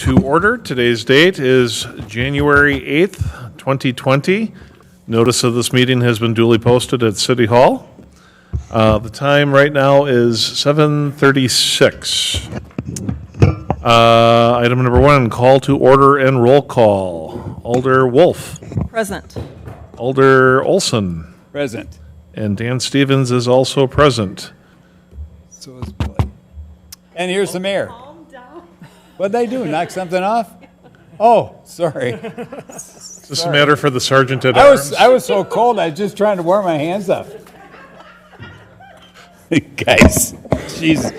to order. Today's date is January 8th, 2020. Notice of this meeting has been duly posted at City Hall. The time right now is 7:36. Item number 1, call to order and roll call. Alder Wolf. Present. Alder Olson. Present. And Dan Stevens is also present. So is Blake. And here's the mayor. Calm down. What'd they do? Knock something off? Oh, sorry. Is this a matter for the sergeant at I arms? was so cold. I was just trying to warm my hands up. Guys, jeez.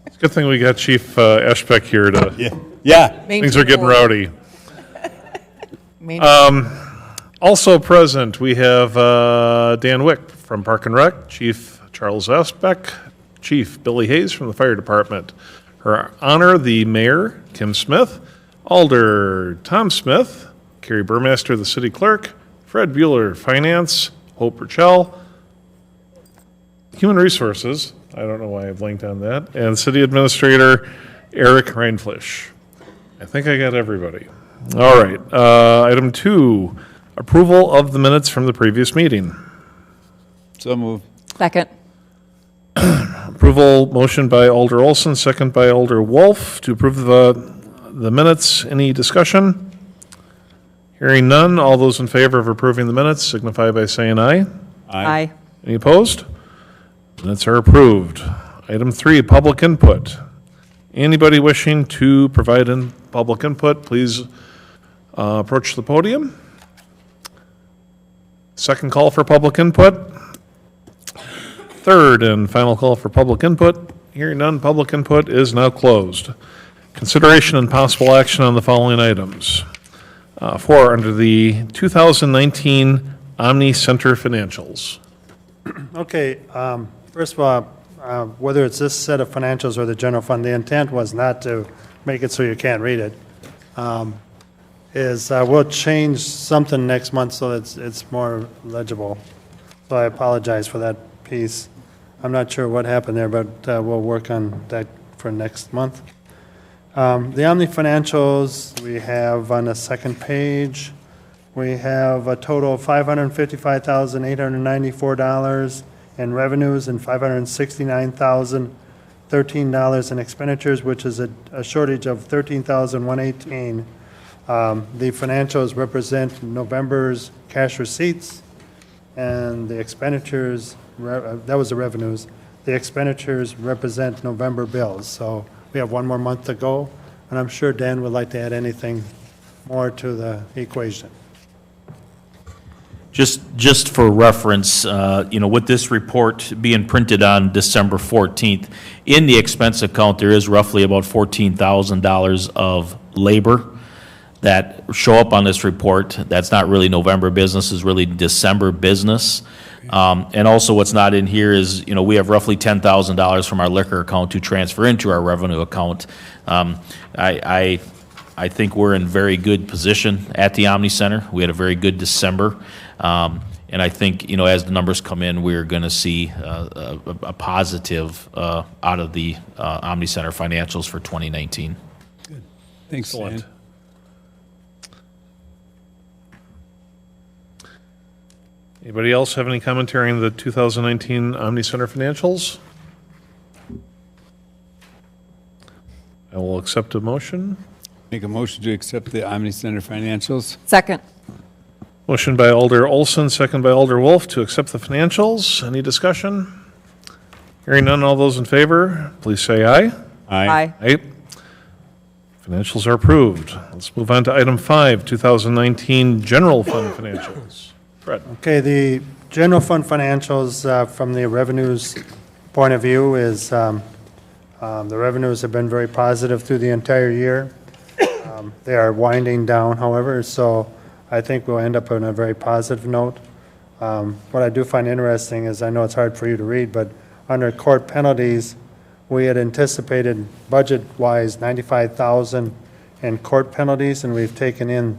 It's a good thing we got Chief Eschbeck here to. Yeah. Things are getting rowdy. Also present, we have Dan Wick from Park and Rec, Chief Charles Eschbeck, Chief Billy Hayes from the Fire Department. Her honor, the Mayor, Kim Smith, Alder Tom Smith, Carrie Burmaster, the City Clerk, Fred Bueller, Finance, Hope Burchell, Human Resources, I don't know why I blinked on that, and City Administrator Eric Reinflisch. I think I got everybody. All right, item 2, approval of the minutes from the previous meeting. So move. Second. Approval motion by Alder Olson, second by Alder Wolf to approve the minutes. Any discussion? Hearing none, all those in favor of approving the minutes signify by saying aye. Aye. Any opposed? Minutes are approved. Item 3, public input. Anybody wishing to provide public input, please approach the podium. Second call for public input. Third and final call for public input. Hearing none, public input is now closed. Consideration and possible action on the following items. 4, under the 2019 Omni Center financials. Okay, first of all, whether it's this set of financials or the general fund, the intent was not to make it so you can't read it. We'll change something next month so that it's more legible. So I apologize for that piece. I'm not sure what happened there, but we'll work on that for next month. The Omni financials we have on the second page. We have a total of $555,894 in revenues and $569,013 in expenditures, which is a shortage of $13,118. The financials represent November's cash receipts, and the expenditures, that was the revenues. The expenditures represent November bills. So we have one more month to go, and I'm sure Dan would like to add anything more to the equation. Just for reference, with this report being printed on December 14th, in the expense account, there is roughly about $14,000 of labor that show up on this report. That's not really November business, is really December business. And also what's not in here is, we have roughly $10,000 from our liquor account to transfer into our revenue account. I think we're in very good position at the Omni Center. We had a very good December. And I think, as the numbers come in, we're going to see a positive out of the Omni Center financials for 2019. Good. Thanks, Excellent. Dan. Anybody else have any commentary on the 2019 Omni Center financials? I will accept a motion. Make a motion to accept the Omni Center financials. Second. Motion by Alder Olson, second by Alder Wolf to accept the financials. Any discussion? Hearing none, all those in favor, please say aye. Aye. Aye. Financials are approved. Let's move on to item 5, 2019 general fund financials. Fred. Okay, the general fund financials from the revenues point of view is the revenues have been very positive through the entire year. They are winding down, however, so I think we'll end up on a very positive note. What I do find interesting is, I know it's hard for you to read, but under court penalties, we had anticipated budget-wise $95,000 in court penalties, and we've taken in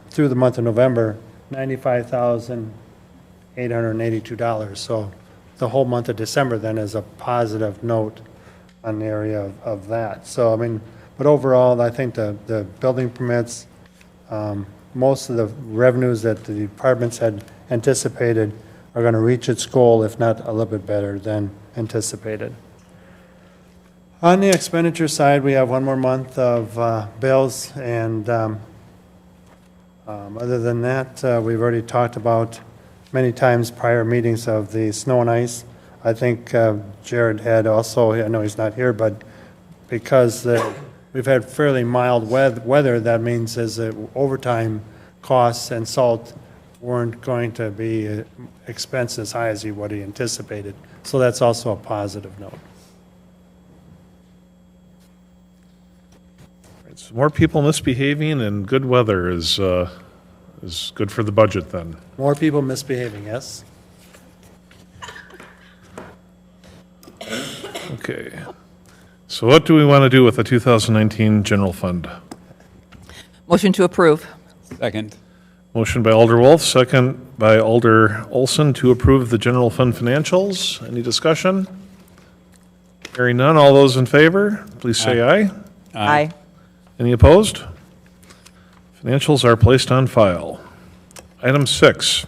through the month of November $95,882. So the whole month of December then is a positive note on the area of that. So I mean, But overall, I think the building permits, most of the revenues that the departments had anticipated are going to reach its goal, if not a little bit better than anticipated. On the expenditure side, we have one more month of bills, and other than that, we've already talked about many times prior meetings of the snow and ice. I think Jared had also, I know he's not here, but because we've had fairly mild weather, that means is that overtime costs and salt weren't going to be expense as high as what he anticipated. So that's also a positive note. So more people misbehaving and good weather is good for the budget then. More people misbehaving, yes? Okay. So what do we want to do with the 2019 general fund? Motion to approve. Second. Motion by Alder Wolf, second by Alder Olson to approve the general fund financials. Any discussion? Hearing none, all those in favor, please say aye. Aye. Any opposed? Financials are placed on file. Item 6,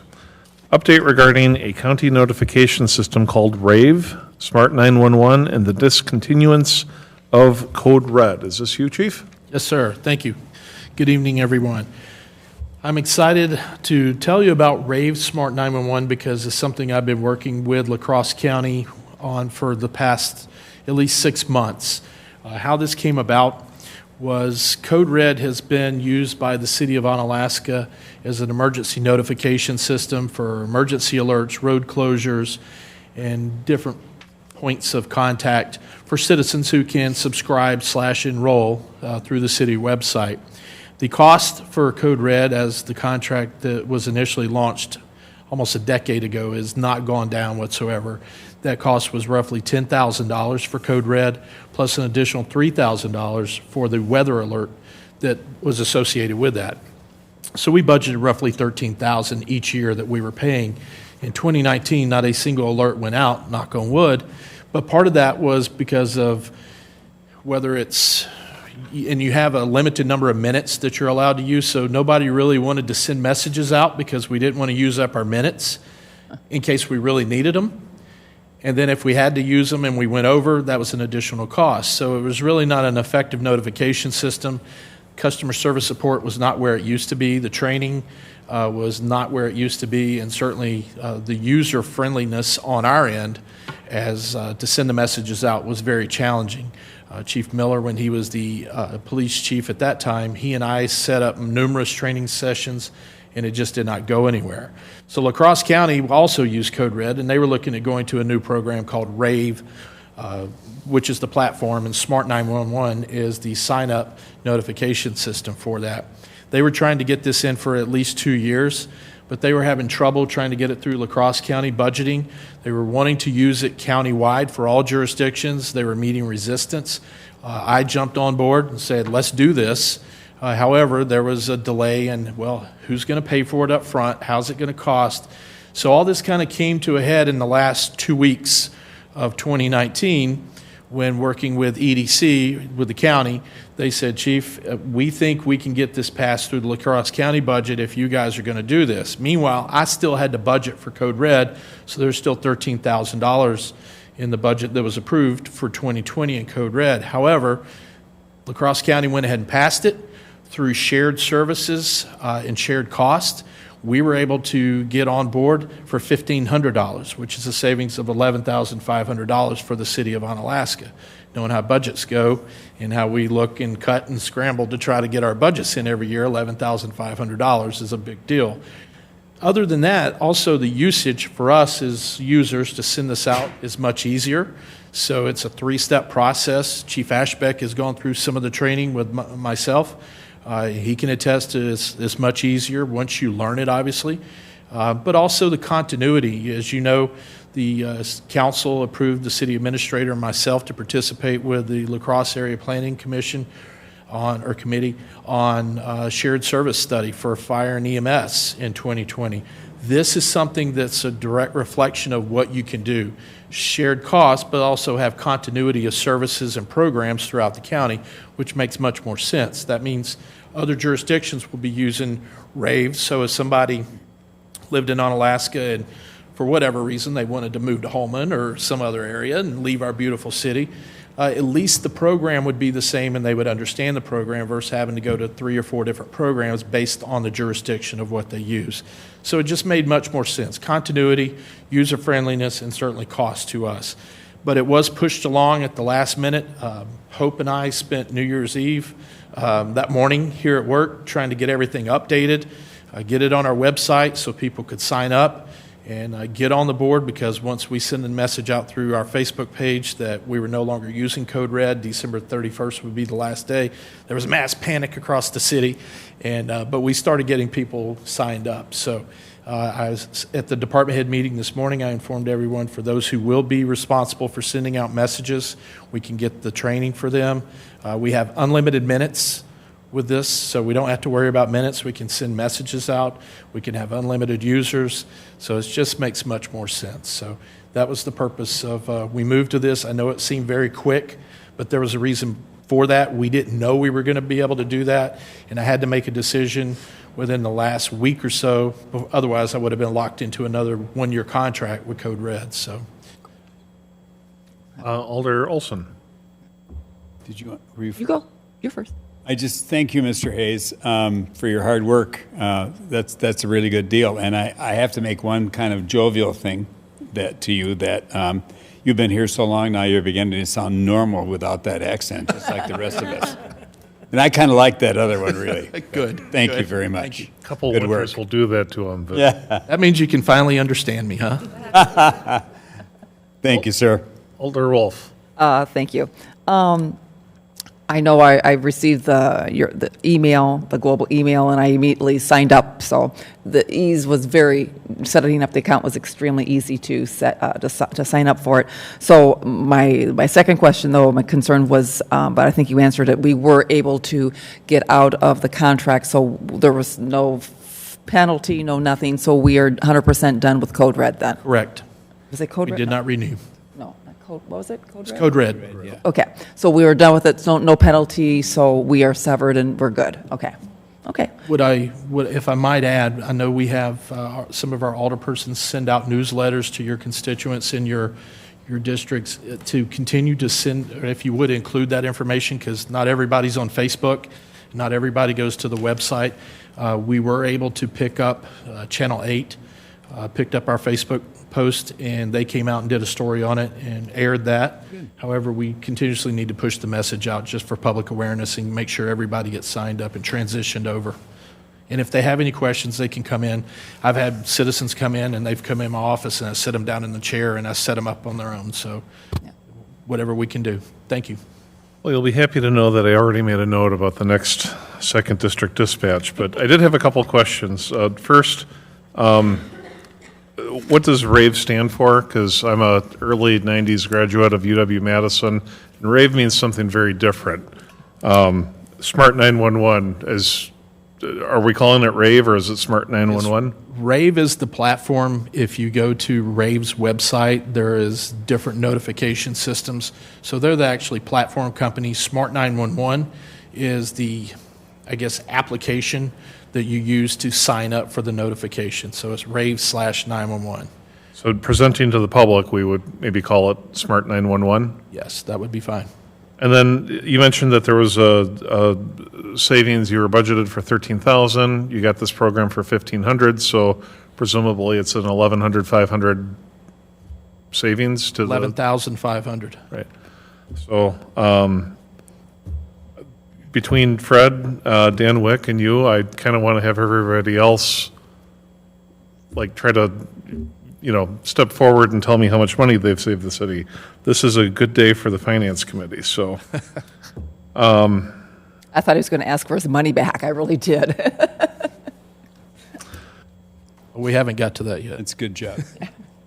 update regarding a county notification system called RAVE, Smart 911, and the discontinuance of Code Red. Is this you, Chief? Yes, sir. Thank you. Good evening, everyone. I'm excited to tell you about RAVE Smart 911 because it's something I've been working with La Crosse County on for the past at least 6 months. How this came about was Code Red has been used by the city of Onalaska as an emergency notification system for emergency alerts, road closures, and different points of contact for citizens who can subscribe/enroll through the city website. The cost for Code Red, as the contract that was initially launched almost a decade ago, has not gone down whatsoever. That cost was roughly $10,000 for Code Red, plus an additional $3,000 for the weather alert that was associated with that. So we budgeted roughly $13,000 each year that we were paying. In 2019, not a single alert went out, knock on wood, but part of that was because of whether it's, and you have a limited number of minutes that you're allowed to use, so nobody really wanted to send messages out because we didn't want to use up our minutes in case we really needed them. And then if we had to use them and we went over, that was an additional cost. So it was really not an effective notification system. Customer service support was not where it used to be. The training was not where it used to be. And certainly the user friendliness on our end as to send the messages out was very challenging. Chief Miller, when he was the police chief at that time, he and I set up numerous training sessions, and it just did not go anywhere. So La Crosse County also used Code Red, and they were looking at going to a new program called RAVE, which is the platform, and Smart 911 is the sign-up notification system for that. They were trying to get this in for at least 2 years, but they were having trouble trying to get it through La Crosse County budgeting. They were wanting to use it countywide for all jurisdictions. They were meeting resistance. I jumped on board and said, let's do this. However, there was a delay, and, well, who's going to pay for it up front? How's it going to cost? So all this kind of came to a head in the last 2 weeks of 2019 when working with EDC, with the county. They said, Chief, we think we can get this passed through the La Crosse County budget if you guys are going to do this. Meanwhile, I still had to budget for Code Red, so there's still $13,000 in the budget that was approved for 2020 in Code Red. However, La Crosse County went ahead and passed it through shared services and shared cost. We were able to get on board for $1,500, which is a savings of $11,500 for the city of Onalaska. Knowing how budgets go and how we look and cut and scramble to try to get our budgets in every year, $11,500 is a big deal. Other than that, also the usage for us as users to send this out is much easier. So it's a 3-step process. Chief Ashbeck has gone through some of the training with myself. He can attest to it's much easier once you learn it, obviously. But also the continuity. As you know, the council approved the city administrator and myself to participate with the La Crosse Area Planning Commission committee on shared service study for fire and EMS in 2020. This is something that's a direct reflection of what you can do. Shared costs, but also have continuity of services and programs throughout the county, which makes much more sense. That means other jurisdictions will be using RAVE, so if somebody lived in Onalaska and for whatever reason they wanted to move to Holman or some other area and leave our beautiful city, at least the program would be the same and they would understand the program versus having to go to 3 or 4 different programs based on the jurisdiction of what they use. So it just made much more sense. Continuity, user friendliness, and certainly cost to us. But it was pushed along at the last minute. Hope and I spent New Year's Eve that morning here at work trying to get everything updated, get it on our website so people could sign up and get on the board, because once we send a message out through our Facebook page that we were no longer using Code Red, December 31st would be the last day, there was mass panic across the city, and but we started getting people signed up. So I was at the department head meeting this morning. I informed everyone, for those who will be responsible for sending out messages, we can get the training for them. We have unlimited minutes with this, so we don't have to worry about minutes. We can send messages out. We can have unlimited users. So it just makes much more sense. So that was the purpose of we moved to this. I know it seemed very quick, but there was a reason for that. We didn't know we were going to be able to do that, and I had to make a decision within the last week or so. Otherwise, I would have been locked into another one-year contract with Code Red. So, Alder Olson. Did you want You go. You're first. I just thank you, Mr. Hayes, for your hard work. That's a really good deal. And I have to make one kind of jovial thing to you that you've been here so long now, you're beginning to sound normal without that accent, just like the rest of us. And I kind of like that other one, really. Good. Thank Good. you very much. Thank you. A couple Good winters work. will do that to him. But Yeah. That means you can finally understand me, huh? Thank you, sir. Alder Wolf. Thank you. I know I received the email, the global email, and I immediately signed up. So the ease was setting up the account was extremely easy to sign up for it. So my second question, though, my concern was, but I think you answered it. We were able to get out of the contract, so there was no penalty, no nothing. So we are 100% done with Code Red then. Correct. Was it Code We Red? did not renew. No, not Code. What was it? Code Red. Code Red. Yeah. Okay, so we were done with it, so no penalty, so we are severed and we're good. Okay, okay. If I might add, I know we have some of our alderpersons send out newsletters to your constituents in your districts to continue to send, or if you would include that information, because not everybody's on Facebook, not everybody goes to the website. We were able to pick up Channel 8, picked up our Facebook post, and they came out and did a story on it and aired that. However, we continuously need to push the message out just for public awareness and make sure everybody gets signed up and transitioned over. And if they have any questions, they can come in. I've had citizens come in, and they've come in my office, and I sit them down in the chair, and I set them up on their own. So whatever we can do. Thank you. Well, you'll be happy to know that I already made a note about the next second district dispatch, but I did have a couple of questions. First, what does RAVE stand for? Because I'm a early 90s graduate of UW-Madison, and RAVE means something very different. Smart 911, are we calling it RAVE or is it Smart 911? Rave is the platform. If you go to Rave's website, there is different notification systems. So they're the actually platform company. Smart 911 is the, I guess, application that you use to sign up for the notification. So it's Rave/911. So presenting to the public, we would maybe call it Smart 911? Yes, that would be fine. And then you mentioned that there was a savings, you were budgeted for $13,000, you got this program for $1,500, so presumably it's an $1,100, $500 savings to the... 11,500. Right. So between Fred, Dan Wick, and you, I kind of want to have everybody else like try to, step forward and tell me how much money they've saved the city. This is a good day for the finance committee, so. I thought he was going to ask for his money back. I really did. We haven't got to that yet. That's a good job.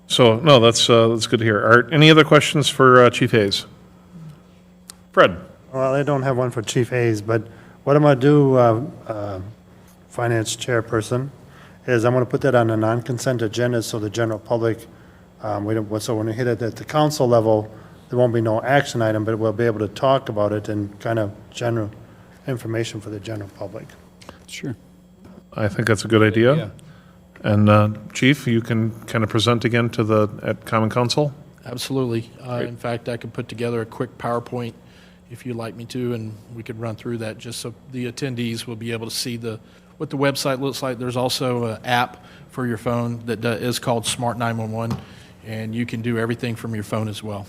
So, no, that's good to hear. Art, any other questions for Chief Hayes? Fred? Well, I don't have one for Chief Hayes, but what I'm going to do, Finance Chairperson, is I'm going to put that on a non-consent agenda so the general public, so when we hit it at the council level, there won't be no action item, but we'll be able to talk about it and kind of general information for the general public. Sure. I think that's a good idea. Yeah. And Chief, you can kind of present again at Common Council? Absolutely. In fact, I could put together a quick PowerPoint if you'd like me to, and we could run through that just so the attendees will be able to see what the website looks like. There's also an app for your phone that is called Smart 911, and you can do everything from your phone as well.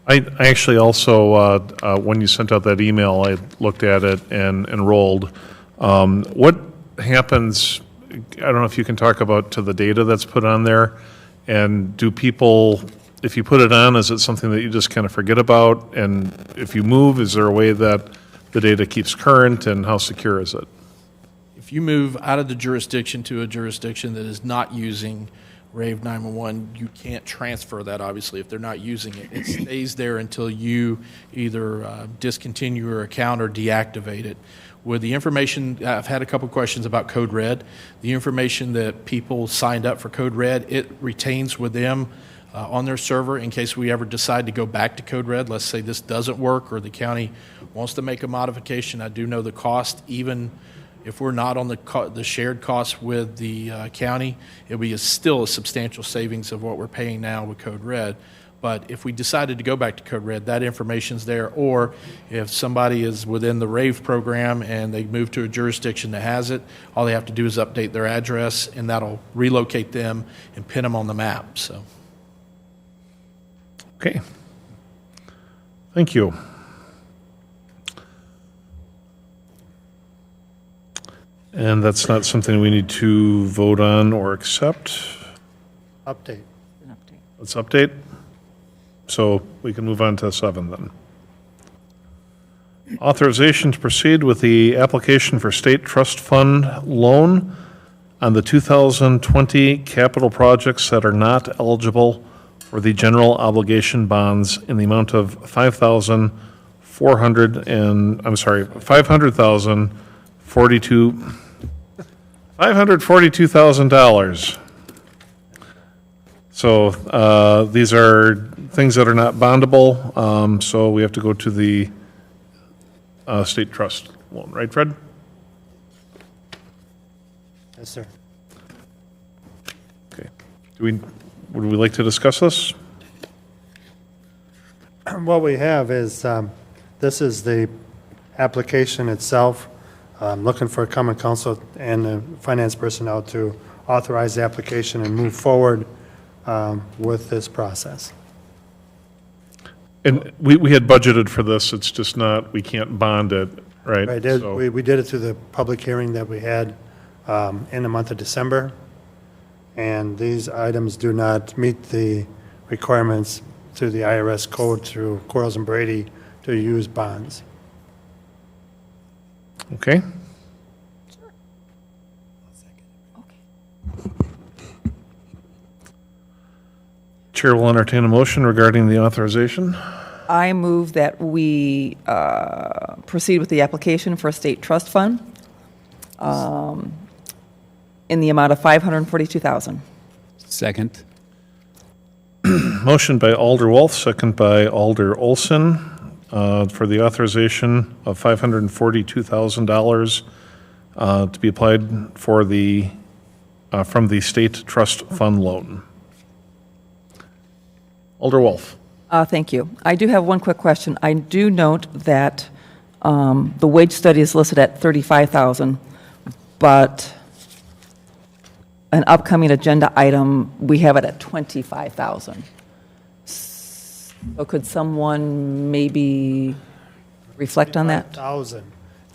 I actually also, when you sent out that email, I looked at it and enrolled. What happens, I don't know if you can talk about to the data that's put on there, and do people, if you put it on, is it something that you just kind of forget about? And if you move, is there a way that the data keeps current, and how secure is it? If you move out of the jurisdiction to a jurisdiction that is not using Rave 911, you can't transfer that, obviously, if they're not using it. It stays there until you either discontinue your account or deactivate it. With the information, I've had a couple questions about Code Red. The information that people signed up for Code Red, it retains with them on their server in case we ever decide to go back to Code Red. Let's say this doesn't work or the county wants to make a modification. I do know the cost, even if we're not on the shared costs with the county, it'll be still a substantial savings of what we're paying now with Code Red. But if we decided to go back to Code Red, that information's there. Or if somebody is within the RAVE program and they move to a jurisdiction that has it, all they have to do is update their address, and that'll relocate them and pin them on the map. So, Okay. Thank you. And that's not something we need to vote on or accept. Update. Let's update. So we can move on to 7 then. Authorization to proceed with the application for state trust fund loan on the 2020 capital projects that are not eligible for the general obligation bonds in the amount of $542,000. So these are things that are not bondable, so we have to go to the state trust loan, right, Fred? Yes, sir. Okay. Would we like to discuss this? What we have is, this is the application itself. Looking for common council and the finance personnel to authorize the application and move forward with this process. And we had budgeted for this, it's just not, we can't bond it, right? Right, So- we did it through the public hearing that we had in the month of December, and these items do not meet the requirements through the IRS code through Quarles and Brady to use bonds. Okay. Chair will entertain a motion regarding the authorization. I move that we proceed with the application for a state trust fund in the amount of $542,000. Second. Motion by Alder Wolf, second by Alder Olson, for the authorization of $542,000 to be applied for from the state trust fund loan. Alder Wolf. Thank you. I do have one quick question. I do note that the wage study is listed at $35,000, but an upcoming agenda item, we have it at $25,000. So could someone maybe reflect on that? 5,000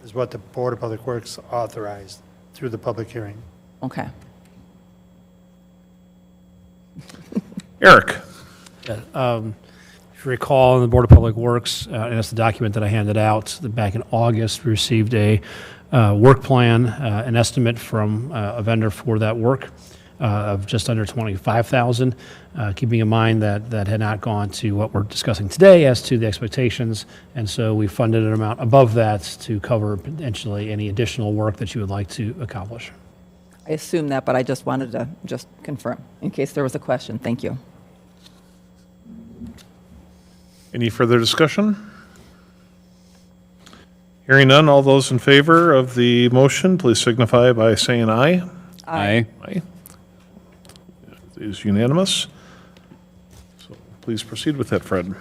is what the Board of Public Works authorized through the public hearing. Okay. Eric. If you recall, in the Board of Public Works, and it's the document that I handed out, that back in August, we received a work plan, an estimate from a vendor for that work of just under $25,000, keeping in mind that that had not gone to what we're discussing today as to the expectations, and so we funded an amount above that to cover potentially any additional work that you would like to accomplish. I assume that, but I just wanted to just confirm, in case there was a question. Thank you. Any further discussion? Hearing none, all those in favor of the motion, please signify by saying aye. Aye. Aye. It is unanimous. So please proceed with that, Fred.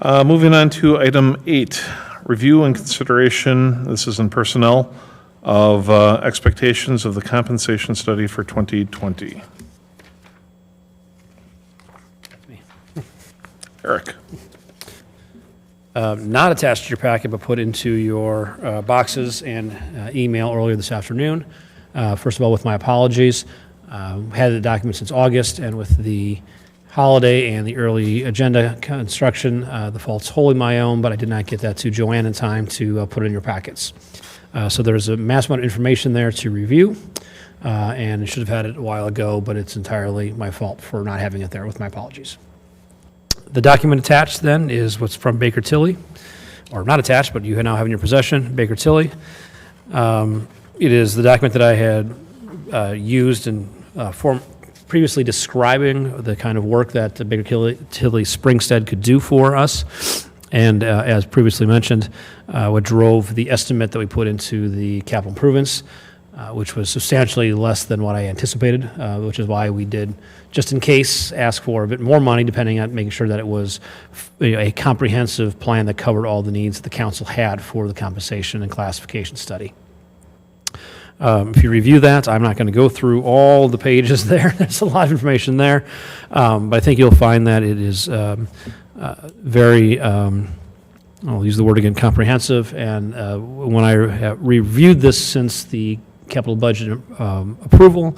Moving on to item 8, review and consideration, this is in personnel, of expectations of the compensation study for 2020. Eric. Not attached to your packet, but put into your boxes and email earlier this afternoon. First of all, with my apologies. Had the document since August, and with the holiday and the early agenda construction, the fault's wholly my own, but I did not get that to Joanne in time to put in your packets. So there's a mass amount of information there to review, and I should have had it a while ago, but it's entirely my fault for not having it there, with my apologies. The document attached then is what's from Baker Tilly, or not attached, but you now have in your possession, Baker Tilly. It is the document that I had used in previously describing the kind of work that Baker Tilly Springstead could do for us. And as previously mentioned, what drove the estimate that we put into the capital improvements, which was substantially less than what I anticipated, which is why we did, just in case, ask for a bit more money, depending on making sure that it was a comprehensive plan that covered all the needs the council had for the compensation and classification study. If you review that, I'm not going to go through all the pages there. There's a lot of information there, but I think you'll find that it is very, I'll use the word again, comprehensive. And when I reviewed this since the capital budget approval,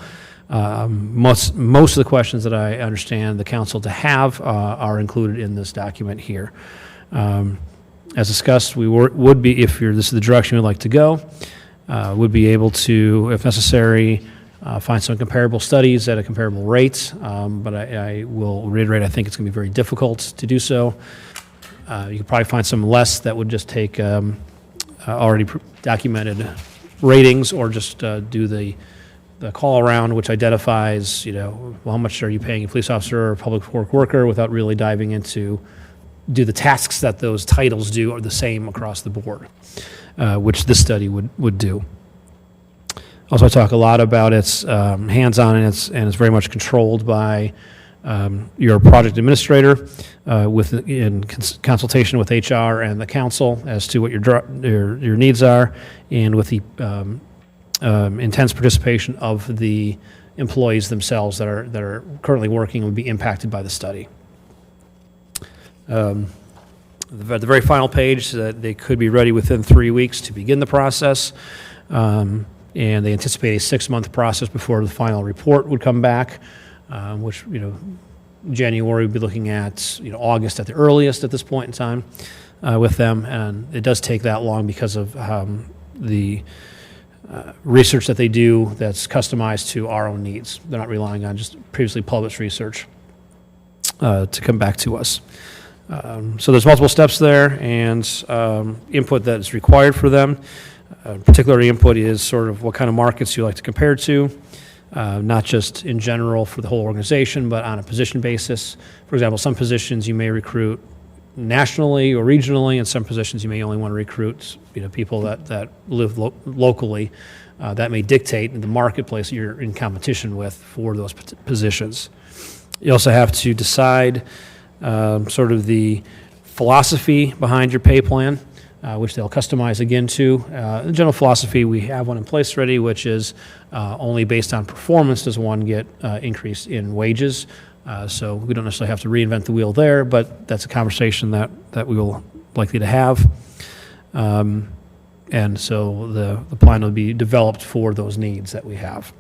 most of the questions that I understand the council to have are included in this document here. As discussed, we would be, if this is the direction you'd like to go, would be able to, if necessary, find some comparable studies at a comparable rate, but I will reiterate, I think it's going to be very difficult to do so. You could probably find some less that would just take already documented ratings, or just do the call around, which identifies, well, how much are you paying a police officer or public work worker, without really diving into do the tasks that those titles do are the same across the board, which this study would do. Also, I talk a lot about its hands-on, and it's very much controlled by your project administrator in consultation with HR and the council as to what your needs are, and with the intense participation of the employees themselves that are currently working and would be impacted by the study. At the very final page, that they could be ready within 3 weeks to begin the process, and they anticipate a 6-month process before the final report would come back, which January would be looking at August at the earliest at this point in time with them, and it does take that long because of the research that they do that's customized to our own needs. They're not relying on just previously published research to come back to us. So there's multiple steps there, and input that is required for them. Particular input is sort of what kind of markets you like to compare to, not just in general for the whole organization, but on a position basis. For example, some positions you may recruit nationally or regionally, and some positions you may only want to recruit people that live locally. That may dictate the marketplace you're in competition with for those positions. You also have to decide sort of the philosophy behind your pay plan, which they'll customize again to. The general philosophy, we have one in place already, which is only based on performance does one get increase in wages. So we don't necessarily have to reinvent the wheel there, but that's a conversation that we will likely to have. And so the plan will be developed for those needs that we have.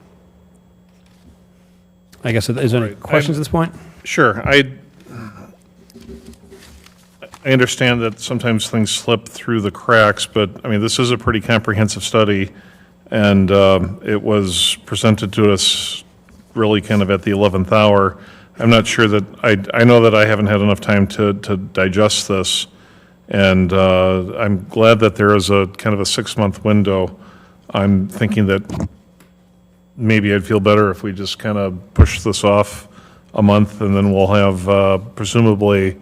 I guess, is there any questions at this point? Sure. I understand that sometimes things slip through the cracks, but, I mean, this is a pretty comprehensive study, and it was presented to us really kind of at the 11th hour. I'm not sure that, I know that I haven't had enough time to digest this, and I'm glad that there is a kind of a 6-month window. I'm thinking that maybe I'd feel better if we just kind of push this off a month, and then we'll have presumably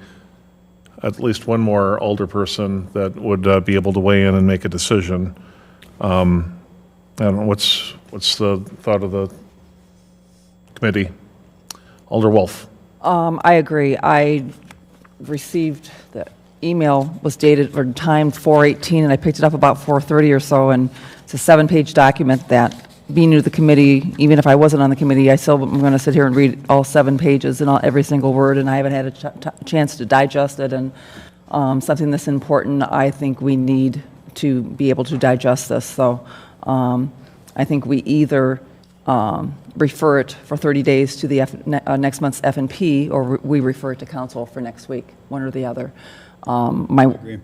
at least one more alderperson that would be able to weigh in and make a decision. I don't know, what's the thought of the committee? Alder Wolf. I agree. I received the email was dated or timed 4:18, and I picked it up about 4:30 or so, and it's a 7-page document that, being new to the committee, even if I wasn't on the committee, I still am going to sit here and read all 7 pages and every single word, and I haven't had a chance to digest it. And something that's important, I think we need to be able to digest this. So I think we either refer it for 30 days to the next month's F&P, or we refer it to council for next week, one or the other. Agree.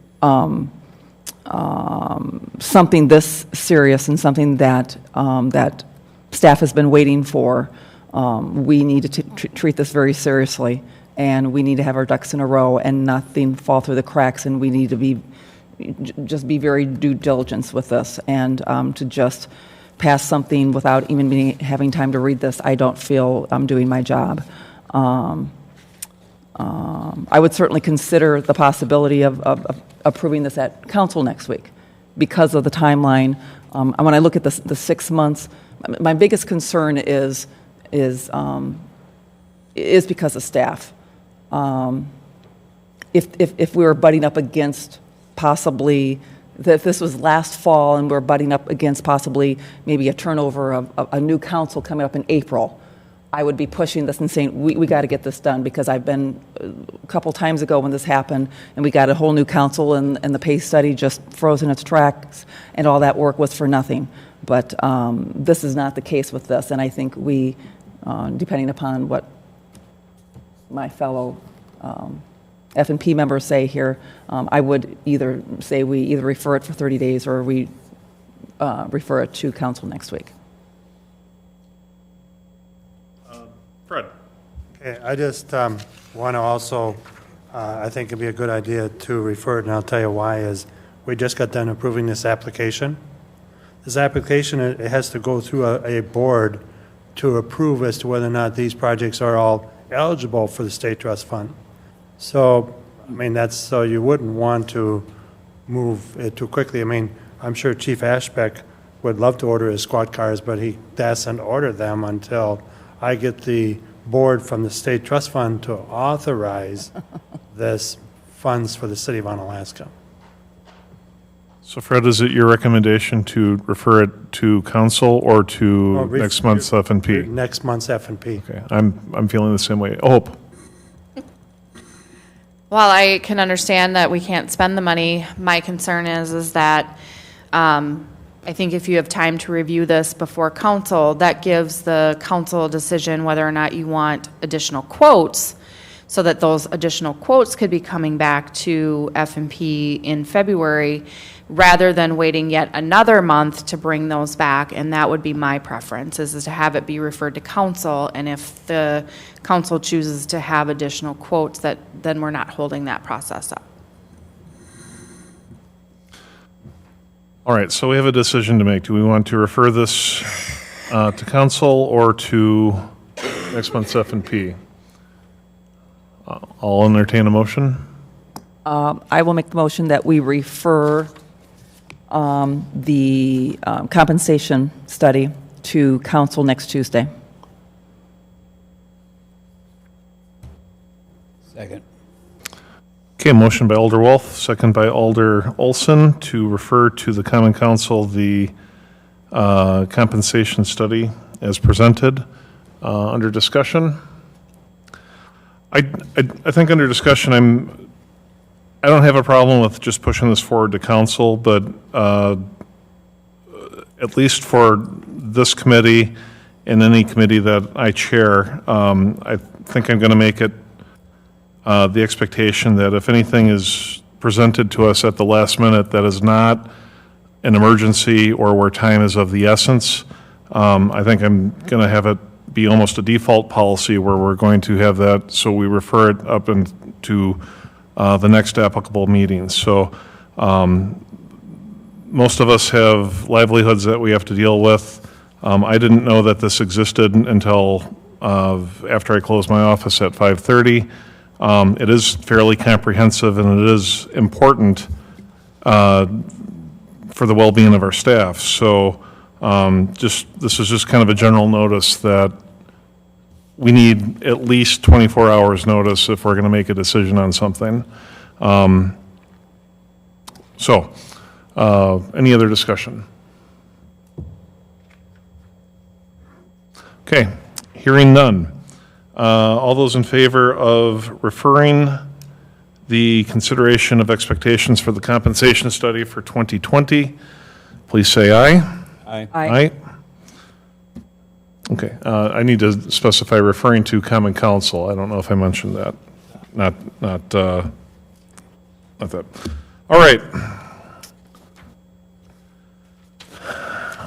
Something this serious and something that that staff has been waiting for, we need to treat this very seriously, and we need to have our ducks in a row and nothing fall through the cracks, and we need to just be very due diligence with this, and to just pass something without even having time to read this, I don't feel I'm doing my job. I would certainly consider the possibility of approving this at council next week because of the timeline. And when I look at the 6 months, my biggest concern is because of staff. If we were butting up against possibly, if this was last fall and we're butting up against possibly maybe a turnover of a new council coming up in April, I would be pushing this and saying, we got to get this done, because I've been a couple times ago when this happened, and we got a whole new council, and the pay study just froze in its tracks, and all that work was for nothing. But this is not the case with this, and I think we, depending upon what my fellow F&P members say here, I would either say we either refer it for 30 days or we refer it to council next week. Fred. Okay, I just want to also, I think it'd be a good idea to refer it, and I'll tell you why, is we just got done approving this application. This application, it has to go through a board to approve as to whether or not these projects are all eligible for the state trust fund. So, I mean, that's, so you wouldn't want to move it too quickly. I mean, I'm sure Chief Ashbeck would love to order his squad cars, but he doesn't order them until I get the board from the state trust fund to authorize this funds for the city of Onalaska. So Fred, is it your recommendation to refer it to council or to Well, next month's F&P? Next month's F&P. Okay, I'm feeling the same way. Hope. While I can understand that we can't spend the money, my concern is that I think if you have time to review this before council, that gives the council a decision whether or not you want additional quotes, so that those additional quotes could be coming back to F&P in February, rather than waiting yet another month to bring those back. And that would be my preference, is to have it be referred to council. And if the council chooses to have additional quotes, then we're not holding that process up. All right, so we have a decision to make. Do we want to refer this to council or to next month's F&P? I'll entertain a motion. I will make the motion that we refer the compensation study to council next Tuesday. Second. Okay, motion by Alder Wolf, second by Alder Olson to refer to the Common Council the compensation study as presented. Under discussion, I think under discussion, I don't have a problem with just pushing this forward to council, but at least for this committee and any committee that I chair, I think I'm going to make it the expectation that if anything is presented to us at the last minute that is not an emergency or where time is of the essence, I think I'm going to have it be almost a default policy where we're going to have that, so we refer it up into the next applicable meeting. So most of us have livelihoods that we have to deal with. I didn't know that this existed until after I closed my office at 5:30. It is fairly comprehensive, and it is important for the well-being of our staff. So this is just kind of a general notice that we need at least 24 hours notice if we're going to make a decision on something. Any other discussion? Okay, hearing none. All those in favor of referring the consideration of expectations for the compensation study for 2020, please say aye. Aye. Okay, I need to specify referring to common council. I don't know if I mentioned that. Not that. All right.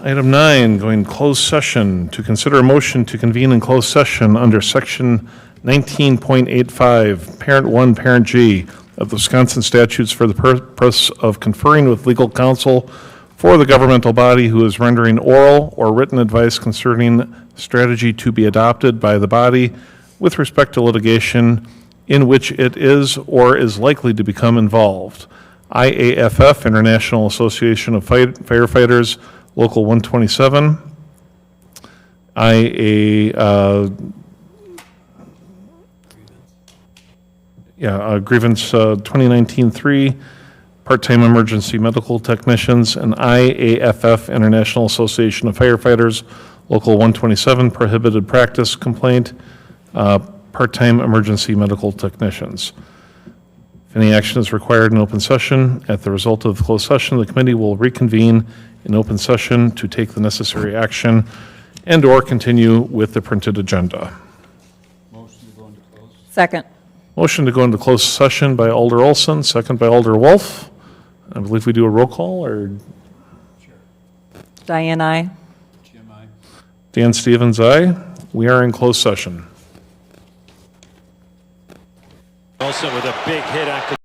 Item 9, going closed session. To consider a motion to convene in closed session under section 19.85, parent 1, parent G of the Wisconsin statutes for the purpose of conferring with legal counsel for the governmental body who is rendering oral or written advice concerning strategy to be adopted by the body with respect to litigation in which it is or is likely to become involved. IAFF, International Association of Firefighters, Local 127. Grievance 2019-3, part-time emergency medical technicians, and IAFF, International Association of Firefighters, Local 127, prohibited practice complaint, part-time emergency medical technicians. If any action is required in open session, at the result of the closed session, the committee will reconvene in open session to take the necessary action and/or continue with the printed agenda. Second. Motion to go into closed session by Alder Olson, second by Alder Wolf. I believe we do a roll call, or Diane, aye. Dan Stevens, aye. We are in closed session. Olson with a big hit after